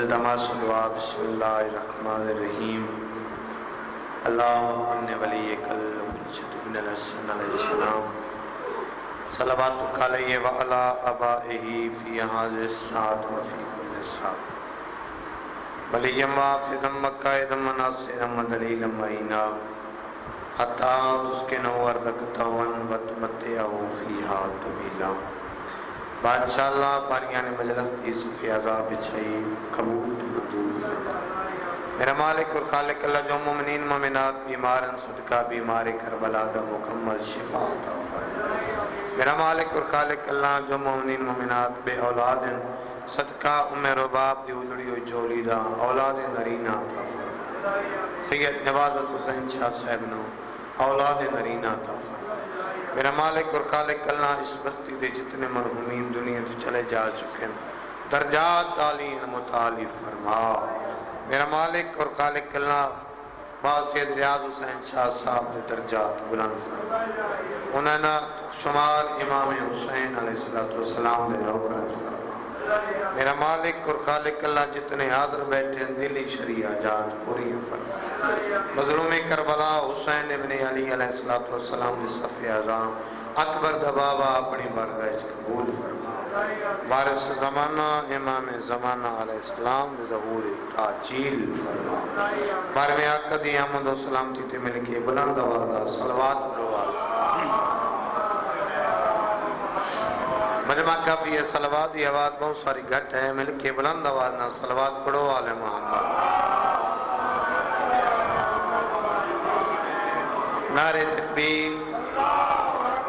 التماس دعا بسم اللہ الرحمن الرحیم اللہم ولی کل حجت بن الحسن علیہ السلام صلواتک علیہ وعلا آبائہ فی هذه الساعة وفی کل ساعة ولیم وافدم وقائدم وناصرم ودلیلم معینا حتی تسکنوا ارضک طوعا وتمتعوا فیہا طویلا۔ بادشاہ اللہ پانیان مجلس دی صفی عذاب بچھائی قبول مندور فرما۔ میرا مالک اور خالق اللہ جو مومنین مومنات بیمارن صدقہ بیمار کربلا دا مکمل شفا عطا فرما۔ میرا مالک اور خالق اللہ جو مومنین مومنات بے اولاد صدقہ رباب دی اجڑی ہوئی جولی دا اولاد نرینہ عطا فرما۔ سید نواز حسین شاہ صاحب نو اولاد نرینہ عطا فرما۔ میرا مالک اور خالق اللہ اس بستی دے جتنے مرحومین دنیا سے چلے جا چکے ہیں درجات عالی متعالی فرما۔ میرا مالک اور خالق اللہ سید ریاض حسین شاہ صاحب نے درجات بلند فرما۔ انہوں نے شمار امام حسین علیہ السلام نے روکر فرما۔ میرا مالک اور خالق اللہ جتنے حاضر بیٹھے ہیں دلی شریعہ جات پوری فرما۔ مظلوم کربلا حسین ابن علی علیہ السلام نے صف اعظام اکبر دبابا اپنی برگاہ قبول فرما۔ وارث زمانہ امام زمانہ علیہ السلام نے ظہور تعجیل فرما۔ بارہویں آقا دی احمد و سلامتی تے مل کے بلند آوازہ صلوات پڑھو۔ مجمع کافی ہے صلوات دی آواز بہت ساری گھٹ ہے مل کے بلند آواز نہ صلوات پڑھو آل محمد۔ نعرہ تکبیر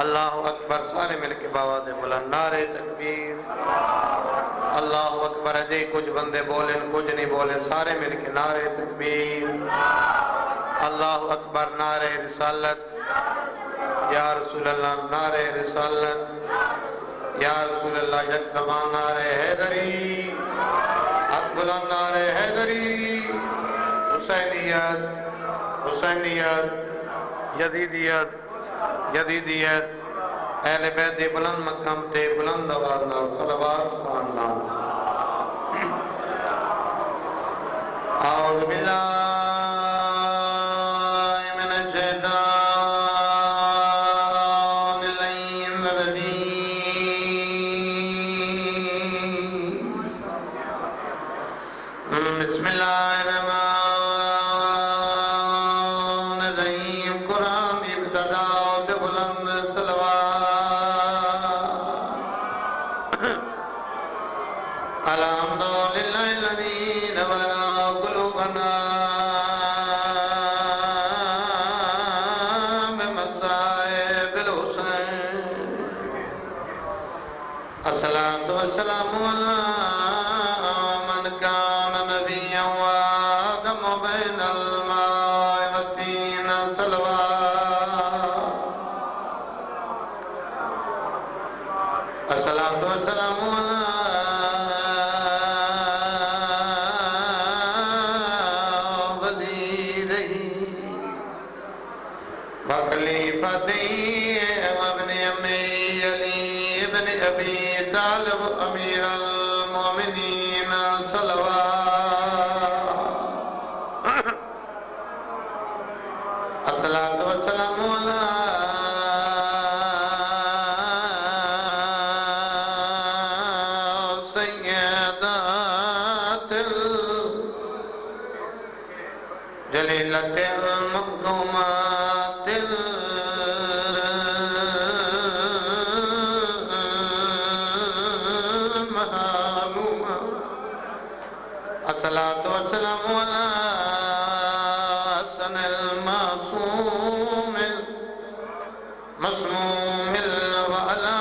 اللہ اکبر سارے مل کے باواز بلند نعرہ تکبیر اللہ اکبر اجے کچھ بندے بولیں کچھ نہیں بولیں سارے مل کے نعرہ تکبیر اللہ اکبر نعرہ رسالت یا رسول اللہ نعرہ رسالت یا رسول اللہ یکدمان نعرہ حیدری حق بلند نعرہ حیدری حسینیت حسینیت یزیدیت یزیدیت اہل بیت بلند مقام تے بلند آوازنا صلوات پڑھنا۔ اعوذ باللہ من الشیطان اللعین الرجیم بسم اللہ الرحمن الرحیم قرآن ابتدا بلند صلوات الحمدللہ الذی نور قلوبنا بمصائب الحسین الصلاۃ والسلام علی من کان نبیا وآدم بین الماء والطین صلوات الصلاۃ والسلام علی وخلیفتہ وابن امی علی ابن ابی طالب امیر المومنین صلوات الصلاۃ والسلام علی سیدات الجلیلۃ المقدومات الصلاۃ والسلام علی حسن المعصوم المسموم وعلی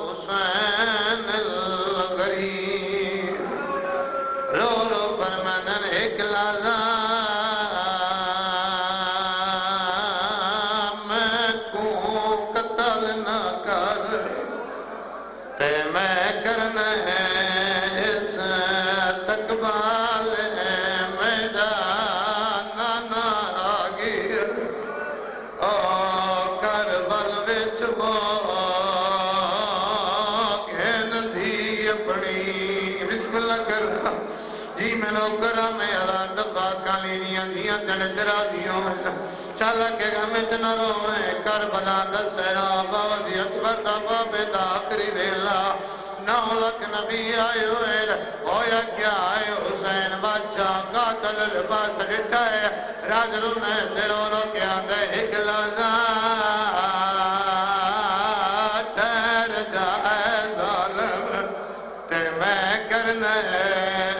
حسین الغریب رو رو فرمانن ایک لازا میں کو قتل نہ کر میں کرنا ہے اس تقبال ہے جی میں نوکرہ میں اللہ دبا کالینیاں دیاں جنت راضیوں چل کے غمت نہ روئے کربلا دسیرا باوجی اکبر دا بابے دا آخری ویلا 9 لکھ نبی آئے ہوئے ہویا کیا آئے حسین بادشاہ قاتل لباس ڈٹھا ہے راج رونے تیرو رو کیا دے ایک لازا ٹھہر جائے ظالم تے میں کرنے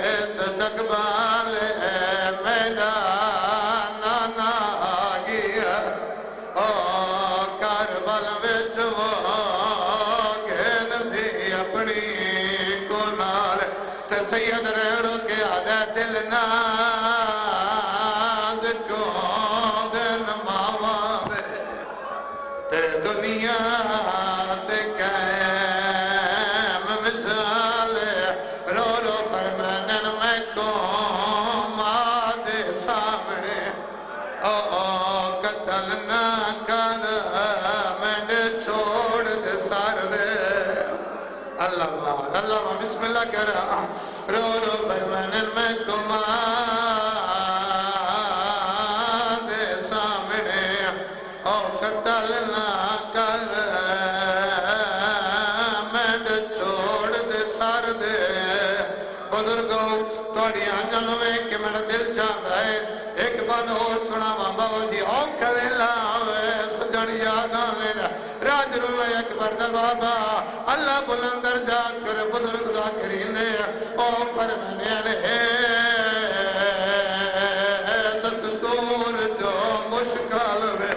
اس تقبال میرا نانا آگیا او کربل وچ وہ گھن دی اپنی گنال تے سید رہڑو کے آدھے دل ناز کون دن ماما دے تے دنیا تے قائم مثال رو رو فرمانن میں قوم آدھے سامنے قتل نہ کر میں نے چھوڑ دے سار دے اللہ اللہ بسم اللہ کر رو رو فرمانن میں قوم آدھے سامنے قتل نہ کر میں نے چھوڑ دے سار دے بزرگوں توڑی آنجل میں کہ میرا دل چاہتا ہے ایک بات اور سنا بابا جی اور کھویلا سجن یادا میرا راج رولا اکبر دا بابا اللہ بلند درجہ کر بزرگ ذاکرین نے اور فرمانے علیہ دستور جو مشکل میں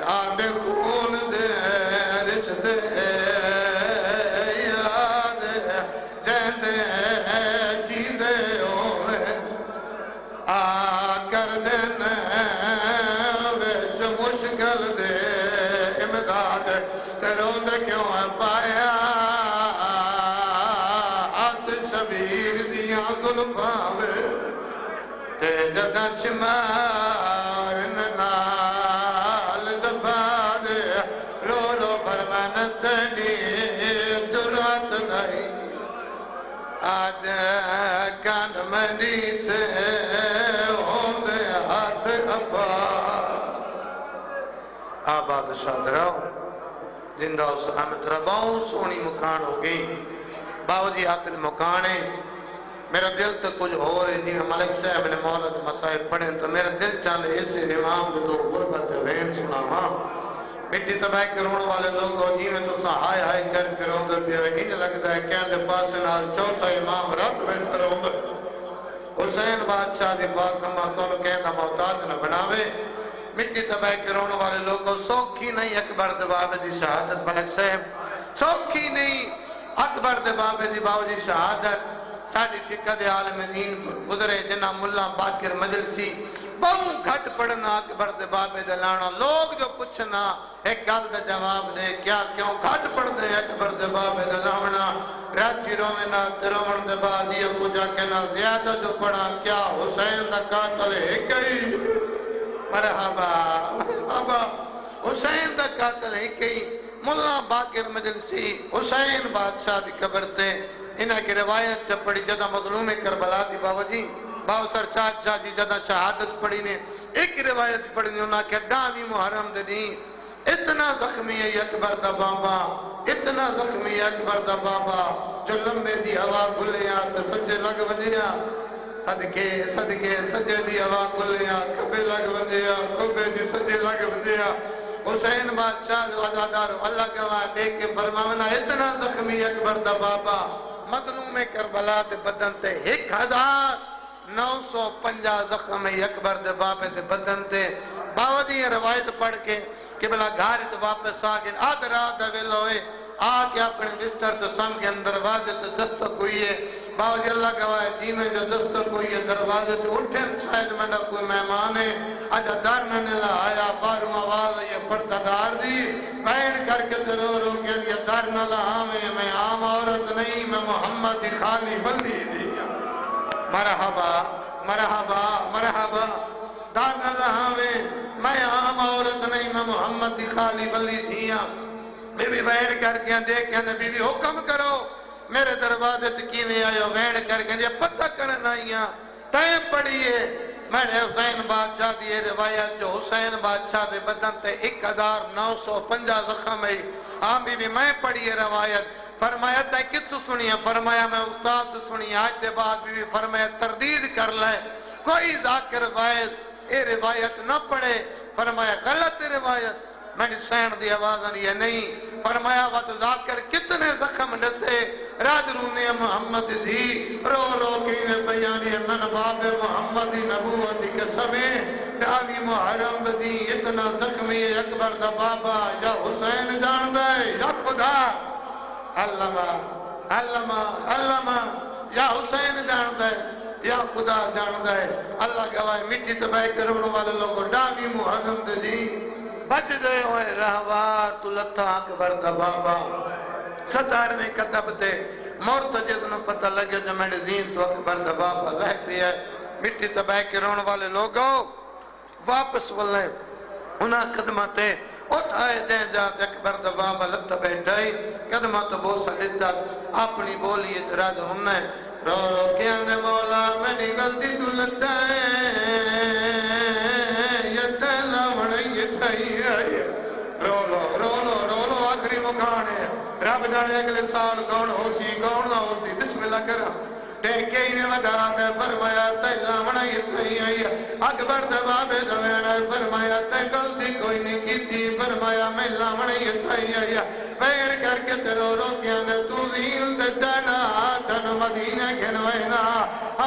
آدھے خون دے رشتے یاد جہتے جیندے ہوئے آ کر دینے ویچ مشکل دے امداد تیروں دے کیوں ہے پایا آت شبیر دیاں ظلفاں میں تے جدہ شمار نال دفا دے رو رو فرمانت دی جرات نہیں آج کان منی تے ہوندے ہاتھ افا آباد شاد رہو زندہ و سلامت رہو سونی مکان ہو گئی باوجی آخر مکانے میرا دل تو کچھ ہو رہی جی ملک صاحب نے مولد مسائب پڑھیں تو میرا دل چاہے اسے امام جو دو غربت وین سنا ماں مٹی تباہ کرون والے لوگوں جی میں تو ہائے ہائے کر کروں گے بھی ہی لگتا ہے کیا دے پاس نال چوتھا امام رب میں کروں گے حسین بادشاہ دی پاک نمہ تو کہنا محتاج نہ بناوے مٹی تباہ کرون والے لوگوں سوکھی نہیں اکبر دباب دی شہادت ملک صاحب سوکھی نہیں اکبر دباب دی باوجی شہادت ساڑھی فقہ دے عالم دین گزرے جنہ ملا باکر مجلسی بہوں گھٹ پڑھنا اکبر دے بابے دے لانا لوگ جو پوچھنا ایک گل دے جواب دے کیا کیوں گھٹ پڑھ دے اکبر دے بابے دے لانا راچی رومنا ترومن دے بعد یہ پوجا کہنا زیادہ جو پڑھا کیا حسین دا قاتل ہے کئی مرحبا مرحبا حسین دا قاتل ہے کئی ملا باکر مجلسی حسین بادشاہ دی قبر تے انہاں کی روایت سے پڑھی جدہ مظلوم کربلا دی بابا جی باو سر شاہ جی جدہ شہادت پڑھی نے ایک روایت پڑھی نے انہاں کہ داوی محرم دے اتنا زخمی ہے اکبر دا بابا اتنا زخمی ہے اکبر دا بابا جو لمبے دی ہوا گھلیا تو سجے لگ ونجیا صدقے صدقے سجے دی ہوا گھلیا کبے لگ ونجیا کبے دی سجے لگ ونجیا حسین بادشاہ وزادار اللہ گواہ دیکھ کے فرماونا اتنا زخمی اکبر دا بابا مظلوم کربلا دے بدن تے 1950 زخم اکبر دے بابے دے بدن تے باودی روایت پڑھ کے کہ بلا گھارت واپس آگے آدھ رات ویلو ہوئے آکے اپنے بستر تو سم کے اندر دروازے تو دستک ہوئی ہے باوجی اللہ گواہ جی میں جو دستک ہوئی ہے دروازے تو اٹھیں شاید میں کوئی مہمان ہے اجا دار نہ آیا باروں آواز یہ پڑتا دار دی بین کر کے ضرور ہو کہ یہ دار نہ میں عام عورت نہیں میں محمد کی خالی بندی دی مرحبا مرحبا مرحبا دار نہ میں عام عورت نہیں میں محمد کی خالی بندی تھی بی بی بیٹھ کر کے دیکھ کے بی بی حکم کرو میرے دروازے تے کیویں آئے ہو وین کر کے پتہ کرنا آئیاں ٹائم پڑھیے میں نے حسین بادشاہ دی روایت جو حسین بادشاہ دے بدن تے 1950 زخم ہے ہاں بی بی میں پڑھیے روایت فرمایا تے کتوں سنیا فرمایا میں استاد تو سنی آج دے بعد بی بی فرمایا تردید کر لے کوئی ذاکر وائز اے روایت نہ پڑھے فرمایا غلط روایت میں نے حسین دی آواز آنی ہے نہیں فرمایا وقت ذاکر کتنے زخم نسے راج رونے محمد دی رو رو کے بیانی من باب محمد نبوت کے سمیں داوی محرم دی اتنا زخمی اکبر دا بابا یا حسین جان دے یا خدا علامہ علامہ علامہ یا حسین جان دے یا خدا جان دے اللہ گواہ مٹی تباہ کروڑوں والے لوگوں داوی محرم دی بچ دے ہوئے رہوار تو لتا اکبر دا بابا 17ویں کتب تے مرتجد نو پتہ لگے جو میں نے زین تو اکبر دا بابا رہ پی ہے مٹی تباہ کے رون والے لوگوں واپس ولے انہاں قدماتے اٹھائے دیں جات اکبر دا بابا لتا بیٹھائی قدمات بوسا لیتا اپنی بولی اتراد ہمیں رو رو کے آنے مولا میں نے غلطی تو لتا ہے رو آخری مکان ہے رب جانے اگلے سال کون ہو سی کون نہ ہو سی بسم اللہ کرا ٹیکے ہی نے ودا دے فرمایا تے لاونا ہی تھی آئی اکبر دے بابے دوینا فرمایا تے غلطی کوئی نہیں کیتی فرمایا میں لاونا ہی تھی آئی پیر کر کے تیرو روکیا نے تو زیل تے چڑھا تن مدینہ گھنوینا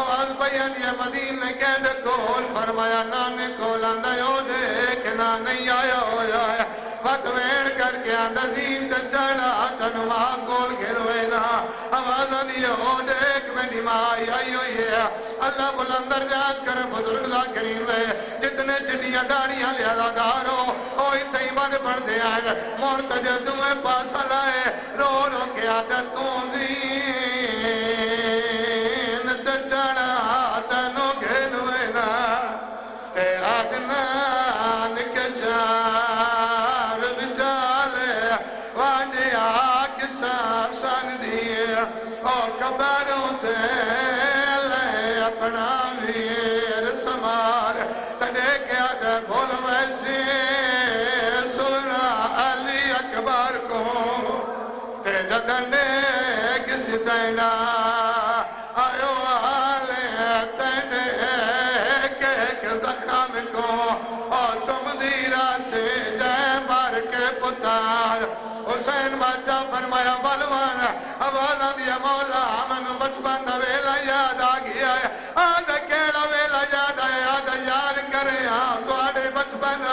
آواز پیا دیا مدینہ کہہ کول فرمایا نانے کول آندہ یو دیکھنا نہیں آیا ہویا ہے وقت وین کر کے آندہ زیل تے چڑھا تن وہاں کول گھنوینا آواز دیا ہو دیکھ میں نمائی آئی ہوئی ہے اللہ بلندر جات کر بزرگ لا کریم ہے جتنے چڑیاں داڑیاں لیا دارو اوہی تھی بند پڑھ دے آئے مرتجد تمہیں پاس لائے رو رو کے آتا تو زین تے چڑھا تنو گھنوینا اے آدنان کے چار بچالے واجے آگ سان دیئے اور کبروں تے لے اپنا ویر سمار تڑے کے آگے بھول ویسے سنا علی اکبر کو تے جدنے کسی تینا آئیو آلے تینے ایک زخم کو اور تم دیرہ سے جائے مار کے پتار حسین بادشاہ فرمایا بلوان آوازہ دیا مولا من بچپن دا ویلا یاد آ گیا ہے آدھا کیڑا ویلا یاد آئے آدھا یاد کرے ہاں توڑے بچپن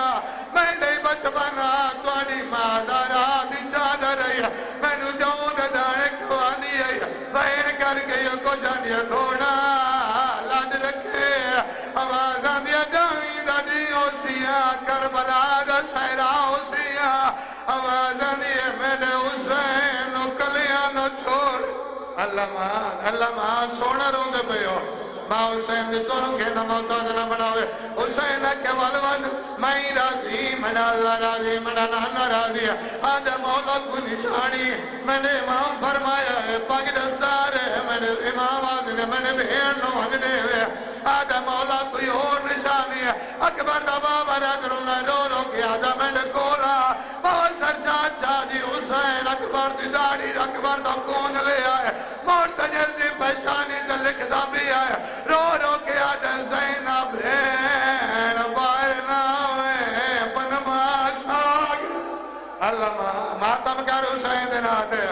میں نہیں بچپن توڑی مادارا دی چادر رہی ہے میں نو جاؤں دا دانے کو آدھی ہے بہن کر گئی کو جانیا تھوڑا لاج رکھے آوازہ دیا جاوی دا دی ہوسیا کربلا دا سہرا ہوسیا آوازہ دیا میرے حسین کلیاں نہ چھوڑ اللہ مان سونا روندے پہ ہو ماں حسین دی توروں کے نہ محتاج نہ بناوے حسین کے والوان میں راضی میرا اللہ راضی میرا نانا راضی آدھے مولا کو نشانی میں نے امام فرمایا ہے پاک دستار ہے میں نے امام آدھے میں نے بھین نو ہنگنے ہوئے آدھے مولا کوئی اور نشانی ہے اکبر دا بابا رجلنا رو رو کے آدھے میں نے کولا بہت سرچاد چاہی حسین اکبر دی داڑی اکبر دا کون لے آئے مرتجد دی پہچانی دا لکھتا بھی آئے رو رو کے آدھے زینب بھین باہر ناوے پنماش آگ اللہ ماتم کر حسین دن آتے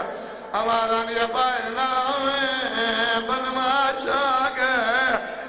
آوازان یہ باہر ناوے پنماش آگ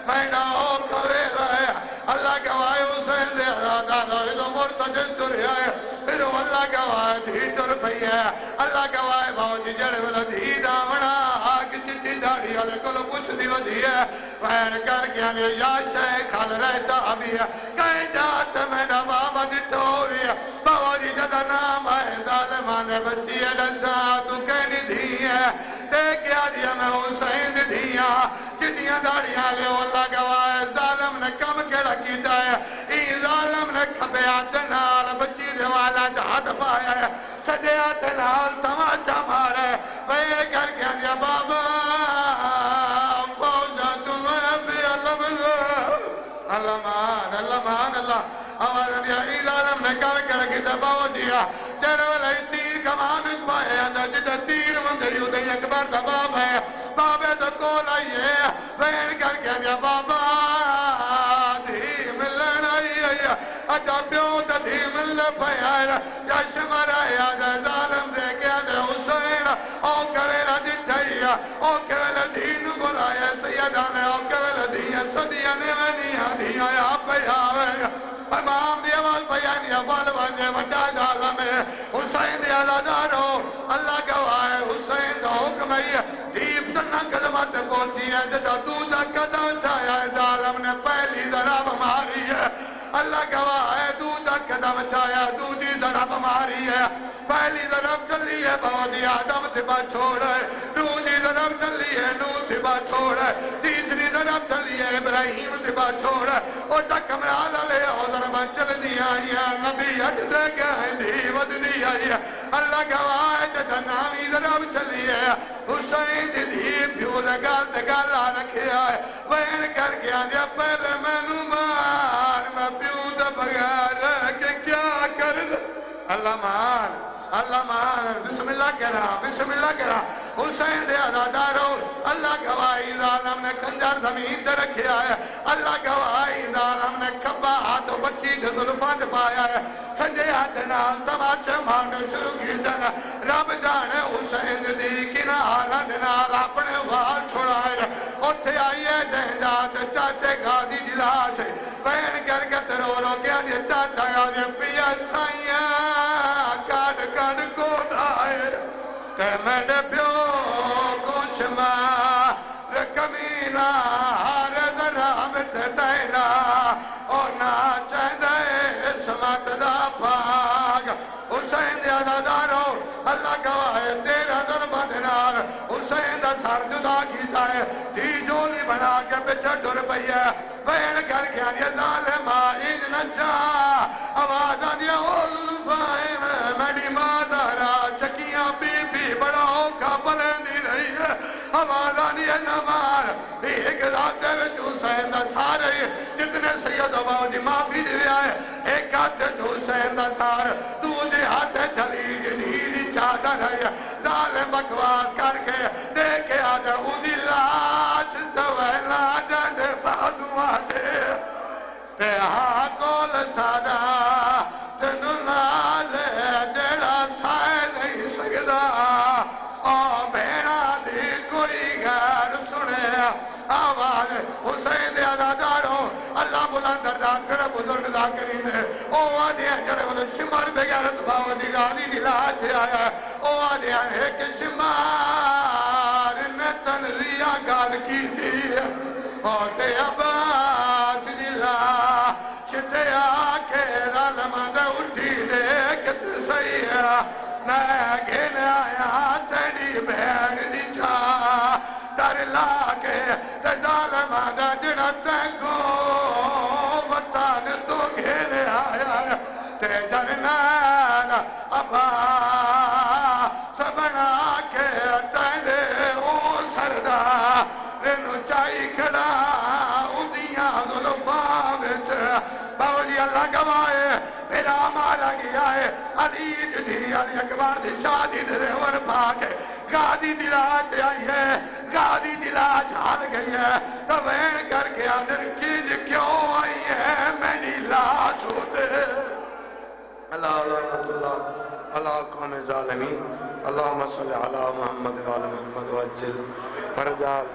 میڈا ہو کرے رہے اللہ کے وائے حسین دے آدھا دو مرتجد ترے آئے پھر اللہ کے وائے دھی تر پہی ہے اللہ کے وائے بہت جڑے والا دھی دامنا آگ چٹی داڑی والے کو پوچھ دیو دی ہے بہن کر کے آنے یا شیخ حال رہتا ابھی ہے کہیں جات میرا بابا جتو ہوئی ہے بابا جی جدہ نام ہے ظالمان بچی ہے ڈسا تو کہنی دھی ہے دیکھ آدیا میں حسین دھیاں چٹیاں داڑیاں لے اللہ گواہ ظالم نے کم کیڑا کیتا ہے ای ظالم نے کھبے آتے نال بچی دیوالا جہاد پایا ہے سجے آتے نال تماچا مارے بہن کر کے آدیا بابا اللہ مان اللہ ہمارا عید عالم نے کر کے رکھی دباؤ دیا تیرے والے تیر کمان اس پائے اندر جدہ تیر مندے یودے اکبر دباب ہے بابے تو کول آئیے بین کر کے دیا بابا دھی ملن آئیے اچھا پیو تا دھی مل پہیر یا شمر آیا جا ظالم دے گیا دے حسین او کویلہ جتھائیا او کویلہ دین بلائے سیدانے او کویلہ دین صدیہ نیونیہ دیا یا پیاوے امام دی آواز بیانی افال واجے وڈا ظالم ہے حسین دی عزادارو اللہ گواہ حسین دا حکم ہے دیپ سنہ قدمت پہنچی ہے جدا دوسرا قدم چھایا ہے ظالم نے پہلی ضرب ماری ہے اللہ گواہ ہے دوسرا قدم چھایا دوسری ضرب ماری ہے پہلی ضرب چلی ہے بہت آدم سے بات چھوڑ ہے دوسری ضرب چلی ہے نوح سے بات چھوڑ ہے تیسری ضرب چلی ہے ابراہیم سے بات چھوڑ ہے اور تک کمران علیہ اور ضرب چل دیا یا نبی ہٹ دے گئے دی ود دیا یا اللہ گواہ ہے جتا نامی ضرب چلی ہے حسین دی دی پیو دگالا رکھیا ہے بین کر گیا جا پہلے میں نمار میں پیو دا بغیر کہ کیا کر اللہ مان بسم اللہ کہنا حسین دے عزادارو اللہ گواہی ظالم نے کنجر زمین دے رکھیا ہے اللہ گواہی ظالم نے کبا ہاتھوں بچی جو ظلفان دے پایا ہے سجے ہاتھ نال تماچے مارنے شروع کی جانا رب جانے حسین دی کنا حالت نال اپنے وال چھوڑائے اتھے آئیے دہیں جات چاچے غازی جلاش بین کر کے ترو رو کیا جی چاچا غازی پیا سائیاں کاٹ کاٹ کو آئے کہ میں نے پیو کچھ ماں کمینہ ہر درامت دینا اور نہ چاہدے سمت دا پاک حسین دے عزادارو اللہ گواہ ہے تیرا ضربت نال حسین دا سر جدا کیتا ہے دی جولی بنا کے پچھا ڈر پئی ہے بین کر کے آنی ظالم آئین نچا آواز آنی اولفائے میڈی مادارا چکیاں بی بی بڑا اوکھا بلندی رہی ہے آواز آنی نمار ایک رات دے وچ حسین دا سارے جتنے سید آواز دی معافی دے آئے ایک ہاتھ حسین دا سار دوسرے ہاتھ چلی جنہی چادر ہے ظالم بکواس کر کے دیکھے آجا اودی لاش سویلا جن بازوا دے تے ہاں کول سادا تنو نال جڑا سائے نہیں سکدا او بھیڑا دی کوئی غیر سنے آواز حسین دے عزاداروں اللہ بلند درجات کرے بزرگ ذاکرین ہے او آدھے جڑے والے شمار بغیرت باو دی غالی دی لاج سے آیا او آدھے ایک شمار نے تنزیہ گال کی دی اور تے عباس دی لاش تے آکے ظالمان دے اٹھی دے کت صحیح ہے میں گھن آیا تیری بہن دی چاہ در لاکے تے ظالمان دا جڑا تینکو وطن تو گھن آیا تے جنان ابا سبنا کے تیرے او سردا رنو چائی کھڑا اندیاں ظلفاں وچ باوجی اللہ گوائے میرا مارا گیا ہے علی جدی علی اکبر دی شادی دے ور پاک غازی دی لاش آئی ہے غازی دی لاش ہار گئی ہے تو وین کر کے آدر چیز کیوں آئی ہے میری لاش ہوتے اللہ اللہ اللہ کون ظالمین اللہم صلی علی محمد وعلی محمد وعجل فرجال